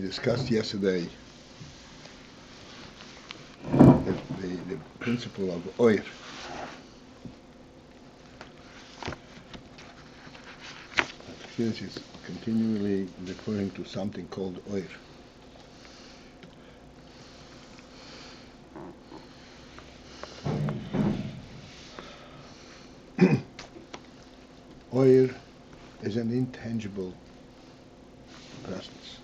discussed yesterday the principle of oir. Chassidus is continually referring to something called oir. Oir is an intangible presence.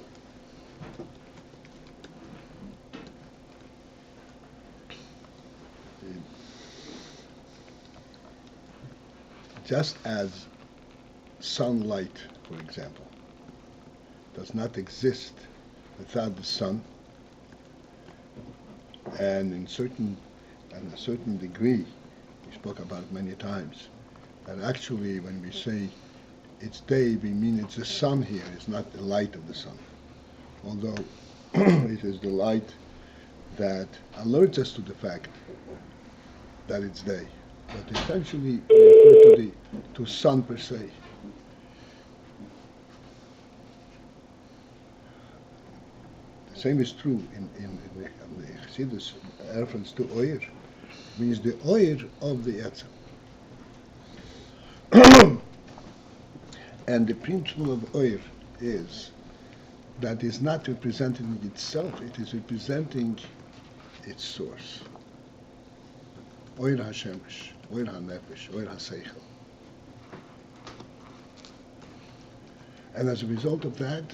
Just as sunlight, for example, does not exist without the sun, and in a certain degree, we spoke about it many times, that actually when we say it's day, we mean it's the sun here, it's not the light of the sun. Although it is the light that alerts us to the fact that it's day. But essentially we refer to sun per se. The same is true in the Chassidus reference to oir. Means the oir of the etzem. And the principle of oir is that is not representing itself, it is representing its source. Oir HaShemesh, oir HaNefesh, oir HaSeichel. And as a result of that,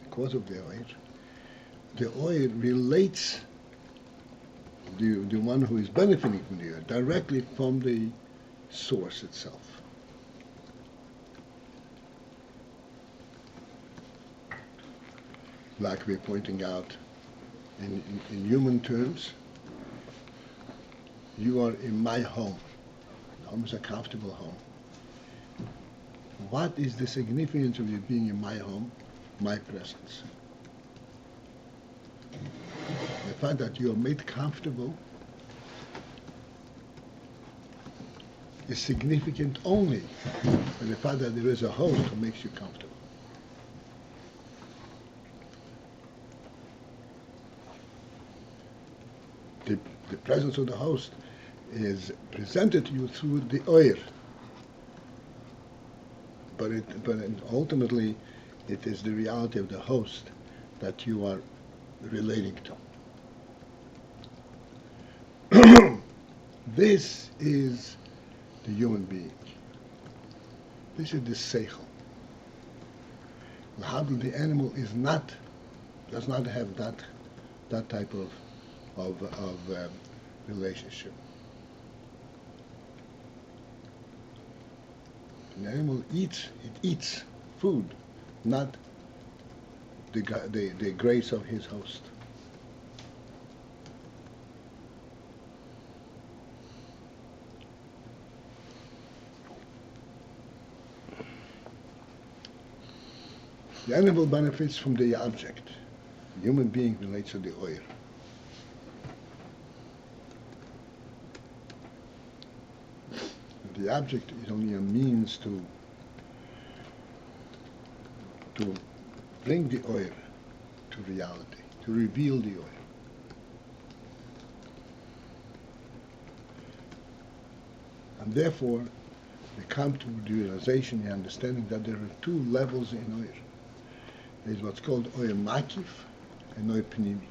because of the oir relates the one who is benefiting from the oir directly from the source itself. Like we're pointing out, in human terms, you are in my home. The home is a comfortable home. What is the significance of you being in my home, my presence? The fact that you are made comfortable is significant only by the fact that there is a host who makes you comfortable. The presence of the host is presented to you through the oir, but ultimately it is the reality of the host that you are relating to. This is the human being. This is the seichel. The animal does not have that type of relationship. An animal eats food, not the grace of his host. The animal benefits from the object. The human being relates to the oir. The object is only a means to bring the oir to reality, to reveal the oir. And therefore, we come to the realization, the understanding that there are two levels in oir. There is what's called oir makif and oir pnimi.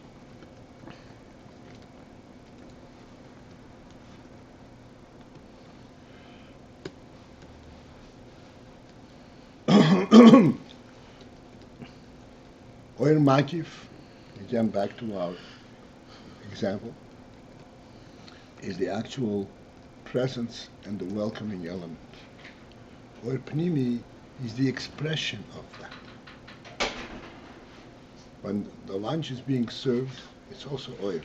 Oir makif, again back to our example, is the actual presence and the welcoming element. Oir pnimi is the expression of that. When the lunch is being served, it's also oir.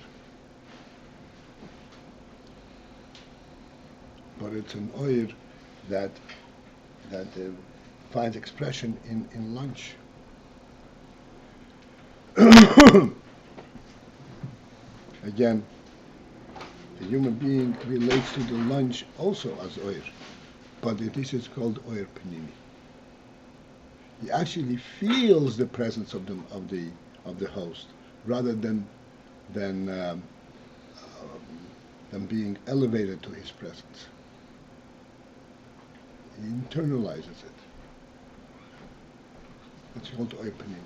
But it's an oir that finds expression in lunch. Again, the human being relates to the lunch also as oir, but this is called oir pnimi. He actually feels the presence of the host, rather than being elevated to his presence. He internalizes it. It's called opening.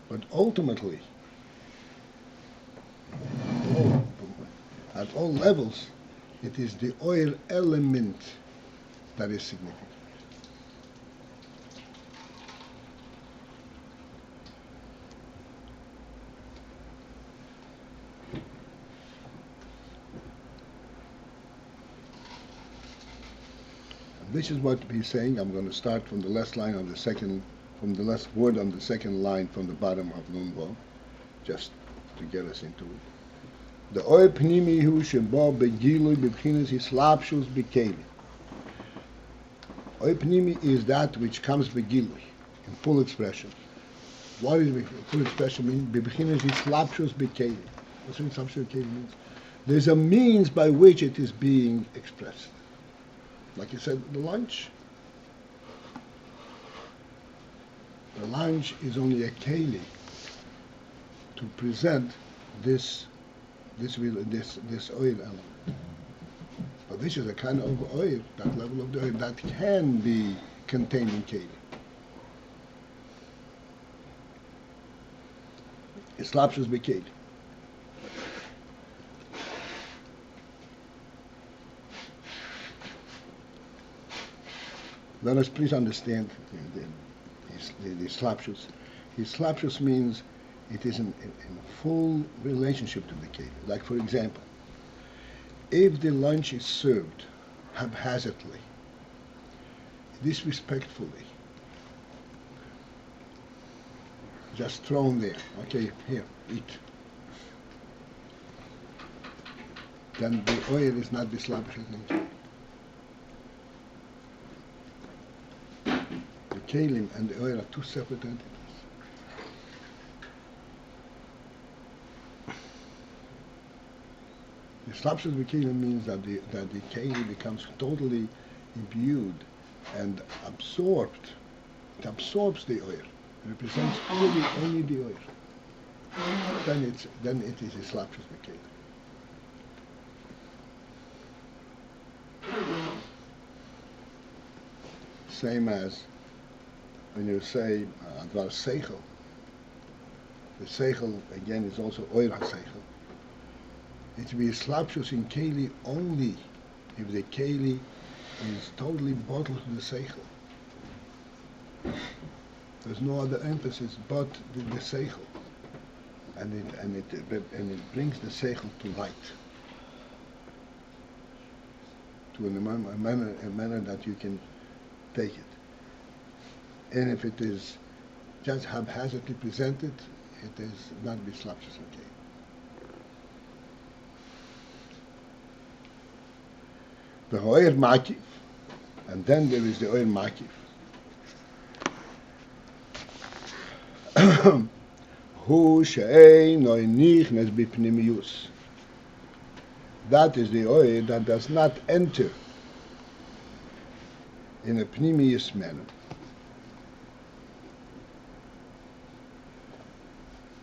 But ultimately, at all levels, it is the oil element that is significant. This is what he's saying. I'm going to start from the last line of the second, from the last word on the second line from the bottom of Nunvo, just to get us into it. The oil pnimi hu shebo begilui b'bchinas hislapshus b'keli. Oil pnimi is that which comes begilui, in full expression. What is full expression mean? B'bchinas hislapshus b'keli. What's hislapshus b'keli means? There's a means by which it is being expressed. Like you said, the lunch. The lunch is only a keli to present this oil element. But this is a kind of oil, that level of the oil that can be contained in keli. Islapshus b'keli. Let us please understand the slapshus. Slapshus means it is in full relationship to the keli. Like, for example, if the lunch is served haphazardly, disrespectfully, just thrown there, okay, here, eat, then the oil is not the slapshus in keli. Kalim and the oil are two separate entities. The slapshus b'kelim means that the keli becomes totally imbued and absorbed. It absorbs the oil. It represents only the oil. Then it is a slapshus b'kelim. Same as when you say Adar Seichel, the Seichel again is also Oir HaSeichel. It will be slapshus in Keli only if the Keli is totally bottled to the Seichel. There's no other emphasis but the Seichel, and it brings the Seichel to light, to a manner that you can take it. And if it is just haphazardly presented, it is not slapshus okay. The oil makif, and then there is the oil makif. Hu she'eino nichnas b'pnimius. That is the oil that does not enter in a pnimius manner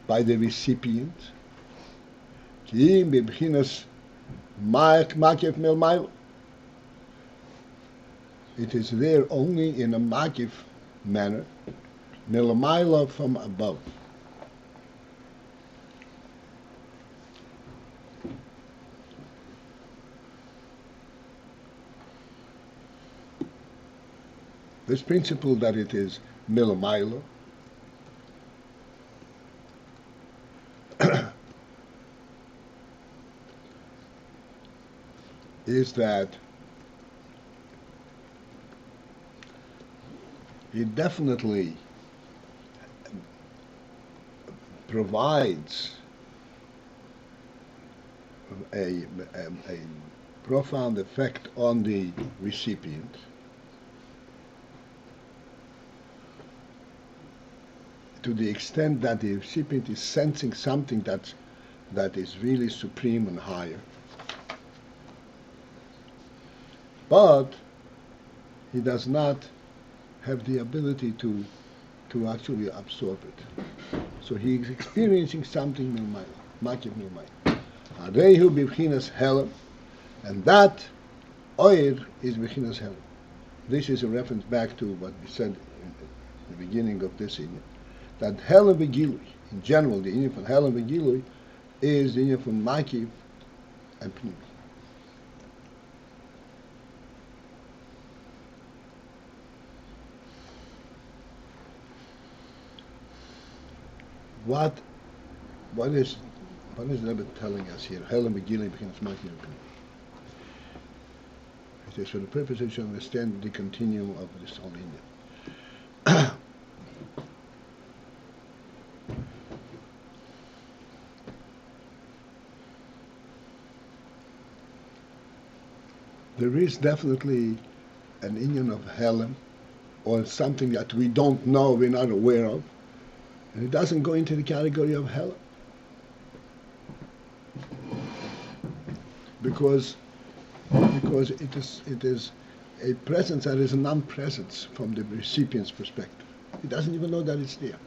by the recipient. Ki b'bchinas makif milmayla. It is there only in a makif manner, milmayla, from above. This principle that it is milmayla is that it definitely provides a profound effect on the recipient, to the extent that the recipient is sensing something that is really supreme and higher. But he does not have the ability to actually absorb it. So he is experiencing something milmayla, makiv milmayla. Harehu b'chinas helam, and that oir is b'chinas helam. This is a reference back to what we said in the beginning of this inyan, that helam v'gilui, in general, the inyan from helam v'gilui is the inyan from makiv and pnimi. What is Rebbe telling us here? Helam v'gilui b'chinas makiv and pnimi. It is for the purpose that you understand the continuum of this whole inyan. There is definitely an inyan of helam, or something that we don't know, we're not aware of, and it doesn't go into the category of helam. Because it is a presence that is a non-presence from the recipient's perspective. He doesn't even know that it's there.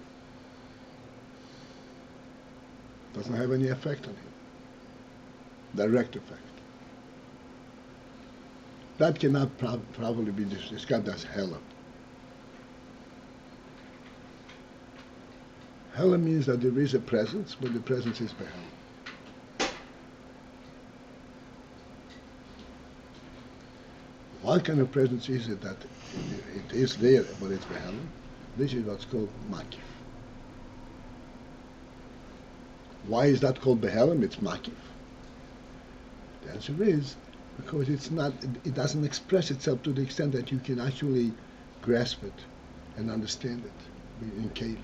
Doesn't have any effect on him. Direct effect. That cannot probably be described as helam. Helam means that there is a presence, but the presence is behelam. What kind of presence is it that it is there, but it's behelam? This is what's called makif. Why is that called behelam? It's makif. The answer is because it doesn't express itself to the extent that you can actually grasp it and understand it in Keli.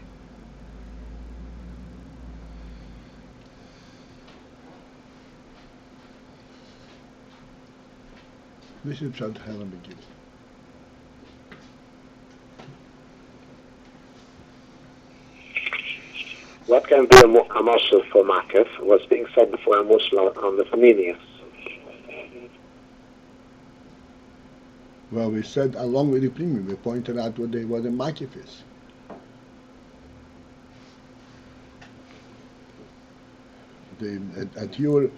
This is Pshat Helam begins. What can be a muscle for Makif? What's being said before a muscle on the Faminius? Well, we said along with the premium, we pointed out what the makif is. That you're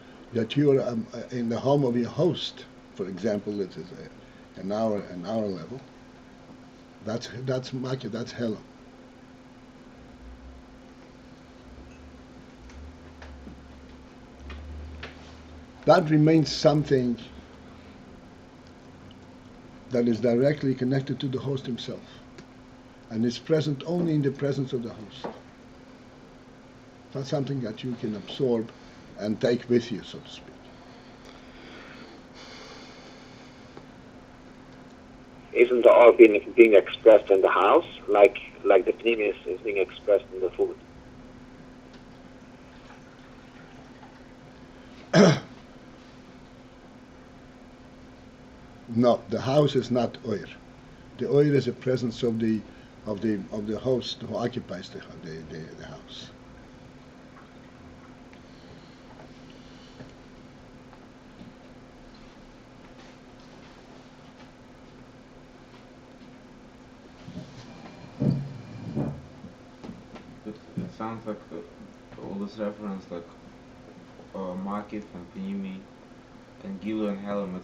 in the home of your host, for example, it is an hour level. That's makif. That's helam. That remains something that is directly connected to the host himself and is present only in the presence of the host. Not something that you can absorb and take with you, so to speak. Isn't the all being expressed in the house, like the pneumius is being expressed in the food? No, the house is not oir. The oir is a presence of the host who occupies the house. It sounds like all this reference, like Makif and Pnimi and Gilu and Helam,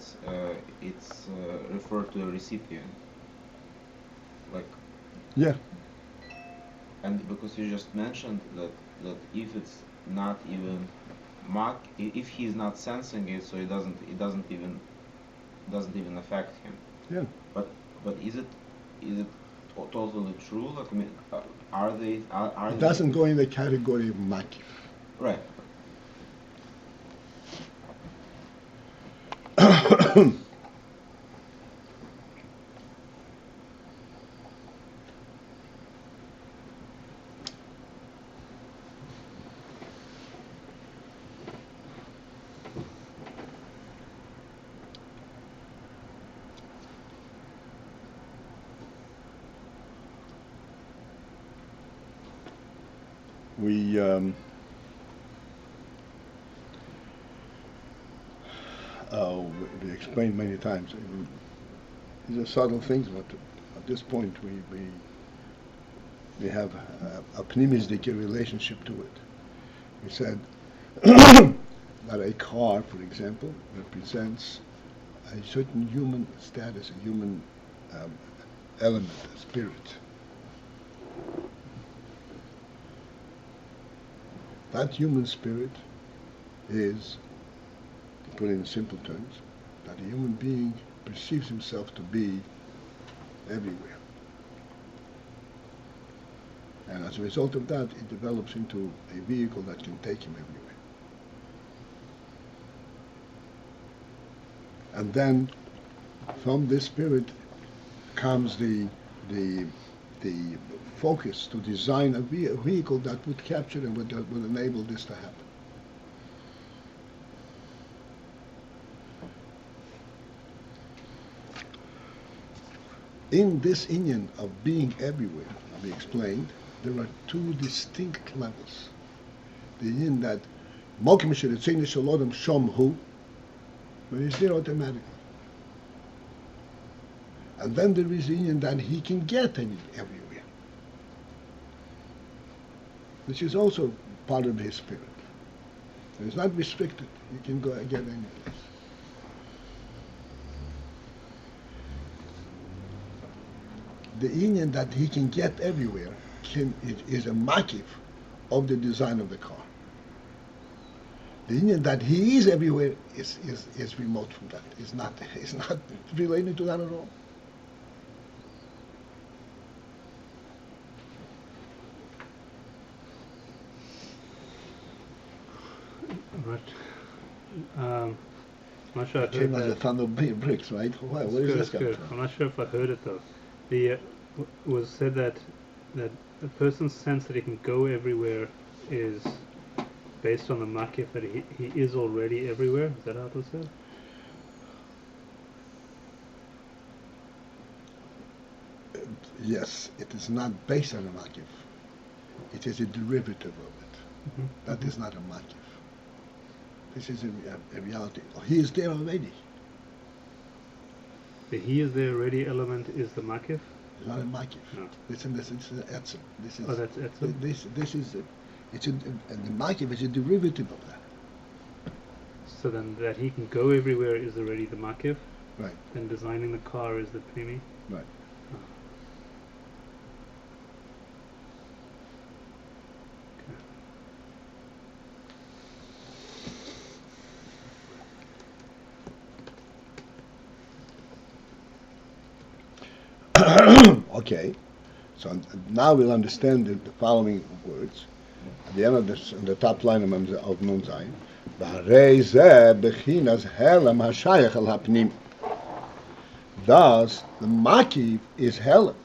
it's referred to a recipient. Like, yeah. And because you just mentioned that if it's not even if he's not sensing it, so it doesn't even affect him. Yeah. But is it totally true? Like, I mean, are they? It doesn't go in the category of makif. Right. We explained many times. These are subtle things, but at this point we have a pnimistic relationship to it. We said that a car, for example, represents a certain human status, a human element, a spirit. That human spirit is, to put it in simple terms, that a human being perceives himself to be everywhere. And as a result of that, it develops into a vehicle that can take him everywhere. And then from this spirit comes the focus to design a vehicle that would capture and would enable this to happen. In this inyan of being everywhere, we explained, there are two distinct levels. The inyan that Mokim Sheritzini Shalodam Shom Hu, but it's there automatically. And then there is the inyan that he can get everywhere, which is also part of his spirit. It's not restricted. He can go and get any place. The inyan that he can get everywhere is a makif of the design of the car. The inyan that he is everywhere is remote from that. It's not related to that at all. Right. I'm not sure I heard Came as a that. ton of bricks, right? Why? Where is this coming from? I'm not sure if I heard it though. The was said that a person's sense that he can go everywhere is based on the makif that he is already everywhere. Is that how it was said? Yes, it is not based on a makif. It is a derivative of it. Mm-hmm. That is not a makif. This is a reality. He is there already. The he is there already element is the makif. It's not a makif. No. It's an etzem. This is. Oh, that's etzem? This is. And the makif is a derivative of that. So then that he can go everywhere is already the makif. Right. And designing the car is the pnimi. Right. Oh. Okay, so now we'll understand the following words. At the end of this, on the top line of Nun Zayin, "V'harei zeh bechinas helem hashayach al hapnim." Thus, the makif is helem.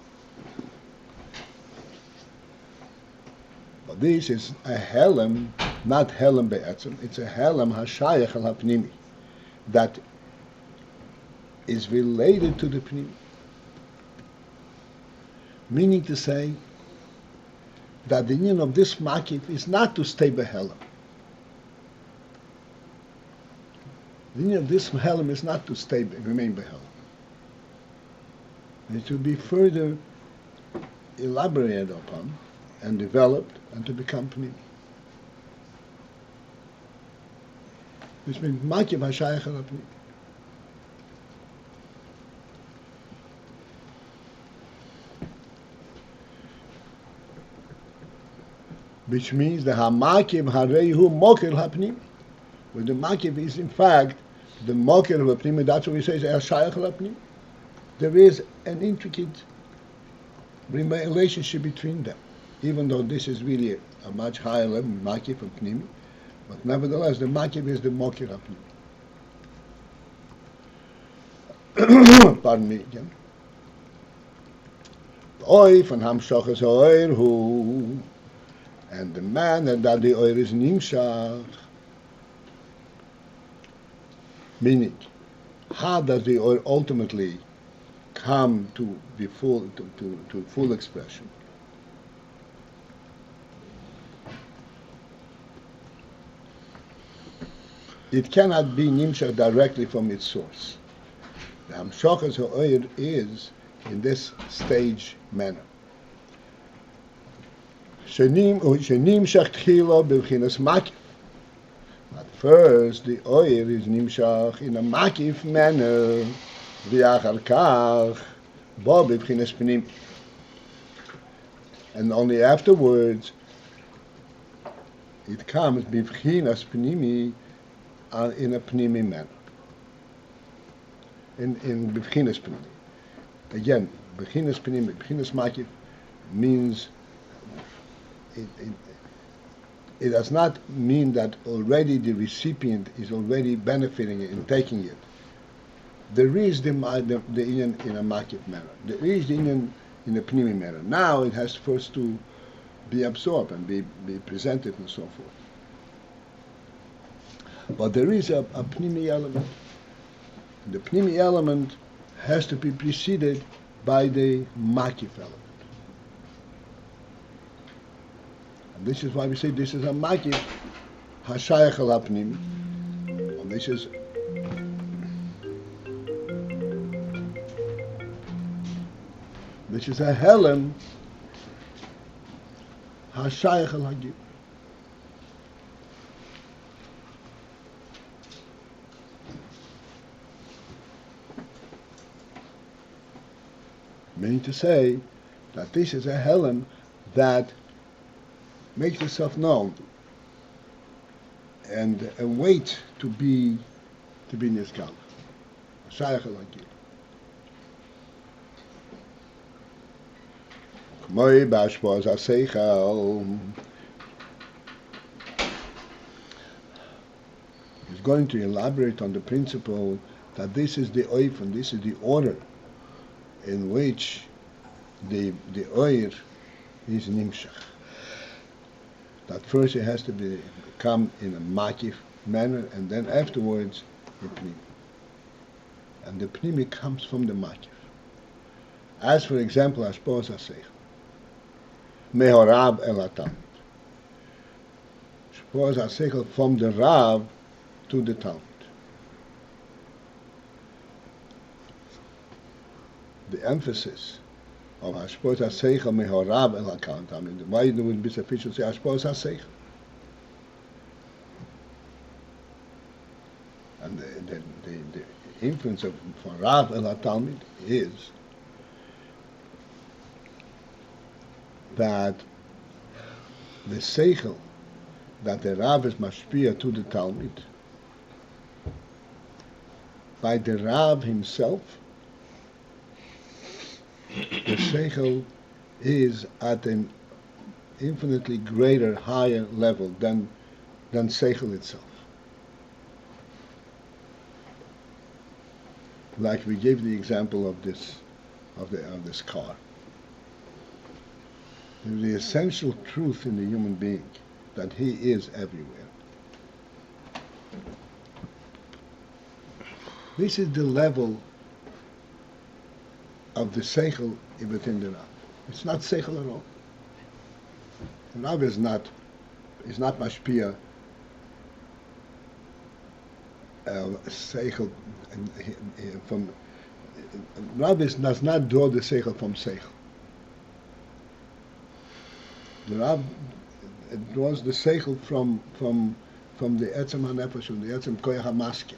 But this is a helem, not helem be'etzem. It's a helem hashayach al hapnimi, that is related to the pnimi. Meaning to say that the union of this makif is not to stay behelem. The union of this helem is not to remain behelem. It will be further elaborated upon and developed and to become pnimi. Which means makif hashayach al pnimi. Which means the hamakim hareihu mokel hapnim, where the makiv is in fact the mokel hapnim. That's what we say is shayach hapnim. There is an intricate relationship between them, even though this is really a much higher level makiv hapnim, but nevertheless the makiv is the mokel hapnim. Pardon me again. Oy von hamshachas hareihu. And the man and that the oil is nimshach. Meaning, how does the oil ultimately come to be full to full expression? It cannot be nimshach directly from its source. The hamshachas ha'oyer is in this stage manner. Shenimshach tchila b'chinas makif. At first, the oil is nimshach in a makif manner, v'achar kach bo b'chinas pnim. And only afterwards, it comes b'chinas pnimi in a pnimi manner. In b'chinas pnimi. Again, b'chinas pnimi, b'chinas makif means it does not mean that already the recipient is already benefiting it and taking it. There is the inyan in a makif manner. There is the inyan in a pnimi manner. Now it has first to be absorbed and be presented and so forth. But there is a pnimi element. The pnimi element has to be preceded by the makif element. And this is why we say this is a makif hashayach al hapnimi. And this is a helem hashayach al hagib. Meaning to say that this is a helem that makes itself known and wait to be nizkal. Shayach al hagib. K'moi b'ashpos ha'seichel. He's going to elaborate on the principle that this is the oif and this is the order in which the oir is nimshach. That first it has to come in a makif manner, and then afterwards the pnimi. And the pnimi comes from the makif. As for example, hashpos ha'seichel, mehorav el hatalmid. Hashpos ha'seichel from the rav to the talmid. The emphasis of hashpos ha'seichel mehorav el hatalmid. Why it would be sufficient to say hashpos ha'seichel? And the influence of for rav el hatalmid is that the seichel that the rav is mashpia to the talmid by the rav himself. The seichel is at an infinitely greater, higher level than seichel itself. Like we gave the example of this car. The essential truth in the human being that he is everywhere. This is the level of the seichel within the Rav. It's not seichel at all. The Rav is not mashpia seichel from. Rav does not draw the seichel from seichel. The Rav draws the seichel from the etzem hanefesh, from the etzem koyach hamaskil.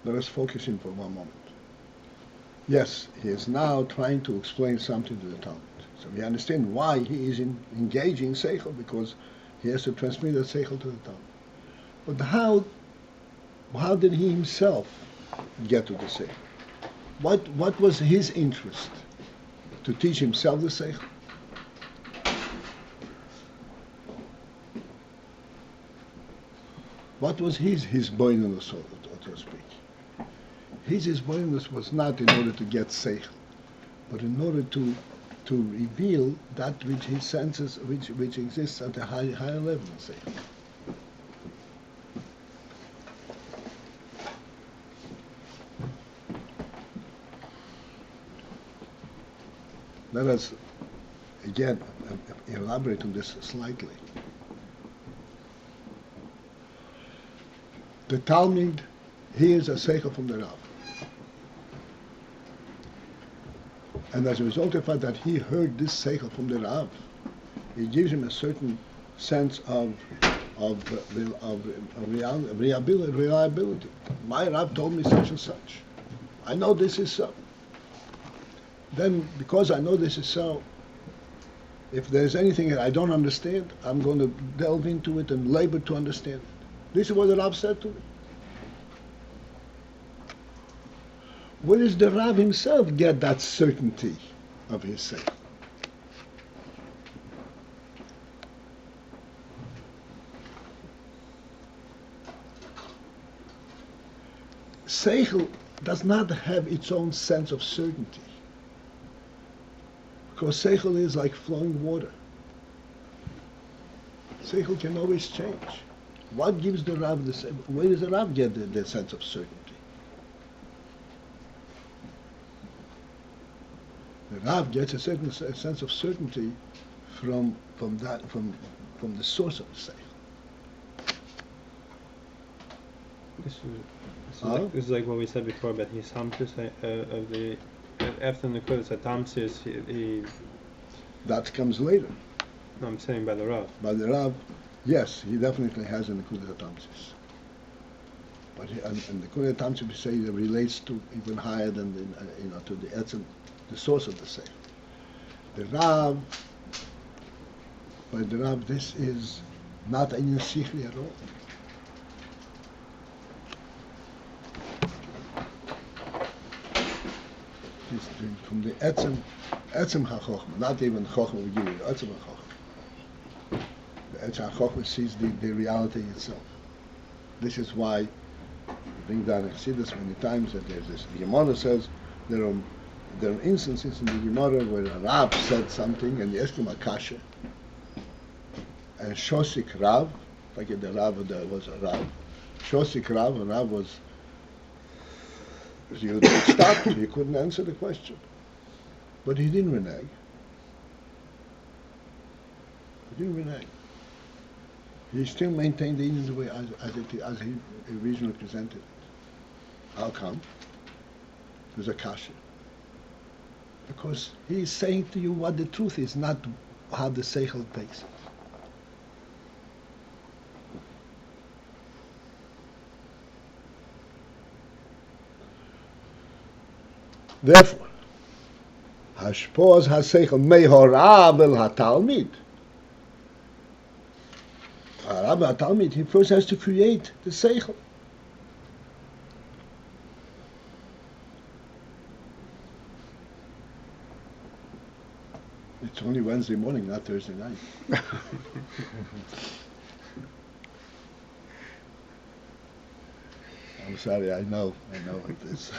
Let us focus in for one moment. Yes, he is now trying to explain something to the Talmud. So we understand why he is engaging in seichel, because he has to transmit that seichel to the Talmud. But how did he himself get to the seichel? What was his interest? To teach himself the seichel? What was his boinus, so to speak? His boinus was not in order to get seichel, but in order to reveal that which he senses, which exists at a higher level of seichel. Let us again elaborate on this slightly. The Talmud hears a seichel from the Rav, and as a result of the fact that he heard this seichel from the Rav, it gives him a certain sense of reliability. My Rav told me such and such. I know this is so. Then, because I know this is so, if there's anything that I don't understand, I'm going to delve into it and labor to understand it. This is what the Rav said to me. Where does the Rav himself get that certainty of his saying? Seichel does not have its own sense of certainty, because Seichel is like flowing water. Seichel can always change. What gives the Rav the same? Where does the Rav get the sense of certainty? The Rav gets a certain sense of certainty from the source of the Seichel. This is like what we said before about his hamtus of the after the Kodesh Atamsis. He That comes later. no, I'm saying by the Rav. By the Rav, yes, he definitely has an Nekudat Atamsis. But and the Nekudat Atamsis we say it relates to even higher than to the etzem, the source of the Seif. The Rav, by the Rav, this is not Ayin Sichli at all. It's from the etzem HaChochma, not even Chochma we give you, etzem HaChochma. The etzem HaChochma sees the reality itself. This is why we bring down Chassidus many times that there's this. The Gemara says there are instances in the Gemara where a Rav said something and he asked him a kasha. And Shosik Rav, like the Rav there was a Rav. Shosik Rav, a Rav was you stopped, he couldn't answer the question. But he didn't renege. He still maintained the Ayin the way as he originally presented it. How come? There's a kasha. Because he's saying to you what the truth is, not how the Seichel takes it. Therefore, Hashpoz HaSeichel Mehorab El HaTalmid. Harab HaTalmid, he first has to create the Seichel. It's only Wednesday morning, not Thursday night. I'm sorry, I know it is.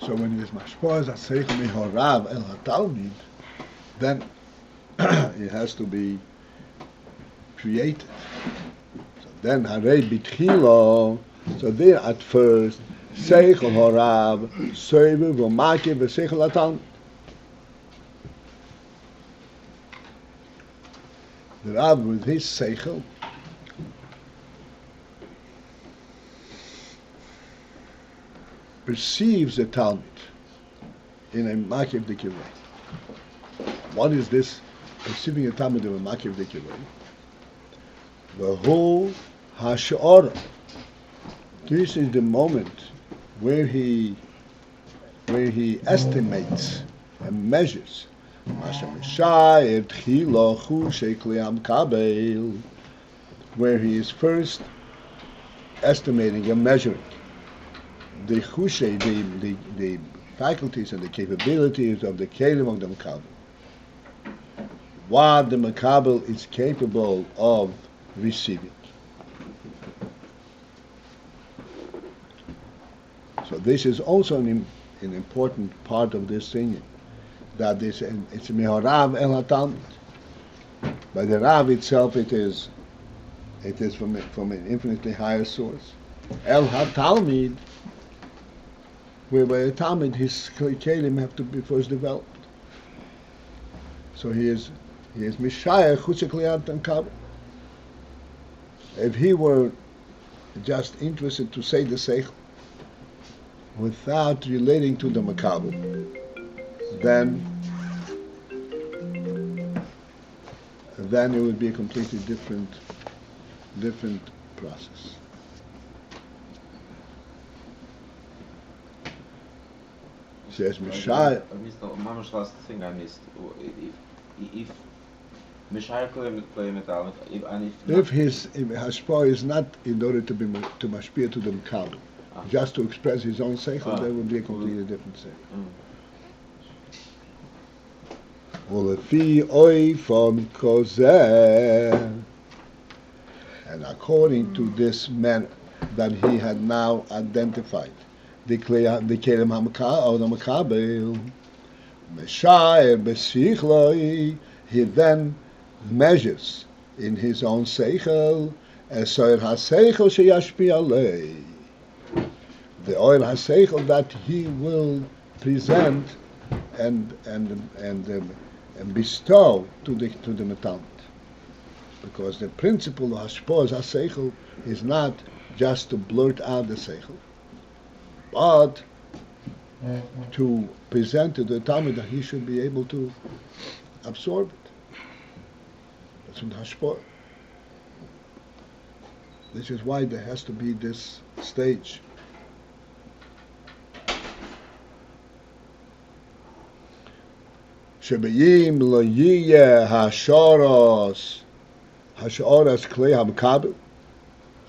So when it is mashpoaz aseichel mehorav el hatalmid, then it has to be created. So then harei bitchilo. So there at first seichel horav soiver v'makir v'seichel hatalmid. The Rav with his seichel perceives the Talmud in a makiv dikirei. What is this perceiving a Talmud in a makiv dikirei? The whole hash'ora. This is the moment where he estimates and measures. Where he is first estimating and measuring the chushay, the faculties and the capabilities of the kelim of the makabel. What the makabel is capable of receiving. So this is also an important part of this singing. That it's mehorav el hatalmid. By the Rav itself, it is from an infinitely higher source. El hatalmid. where by the time his kelim have to be first developed. So he is mishayach chutzekliat and kabel. If he were just interested to say the seichel without relating to the makabel, then it would be a completely different process. Says Mishai. I missed the mama's last thing I missed. If Mishai claim it, if his hashpah is not in order to be to mashpia to the makabel, just to express his own seichel, that would be a completely different seichel. Ulefi oifon kozer, and according to this manner that he had now identified, the kelim hamakabel or the makabel, Meshayr besichloi, he then measures in his own seichel esoir haseichel sheyashpi alei, the oil haseichel that he will present and bestow to the metalmet, because the principle of hashpos haseichel is not just to blurt out the seichel, but to present to the Talmud that he should be able to absorb it. That's what hashpor. This is why there has to be this stage. Shebeyim lo yiyeh hashoros klei hamkabel.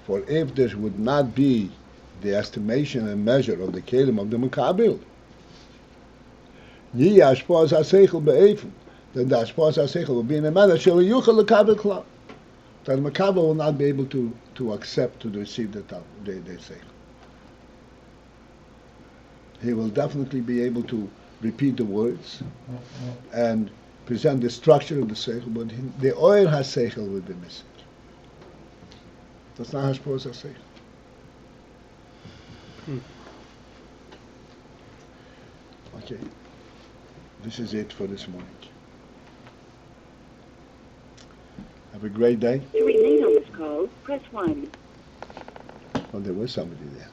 For if there would not be the estimation and measure of the kelim of the makabel, yiyeh hashpos haseichel be'efen, then the hashpos haseichel will be in a manner shelo yuchel lekabel klal, that the makabel will not be able to accept, to receive the seichel. He will definitely be able to repeat the words and present the structure of the seichel, but the oil haseichel will be missing. That's not hashpos haseichel. Okay, this is it for this morning. Have a great day. To remain on this call, press 1. Oh, there was somebody there.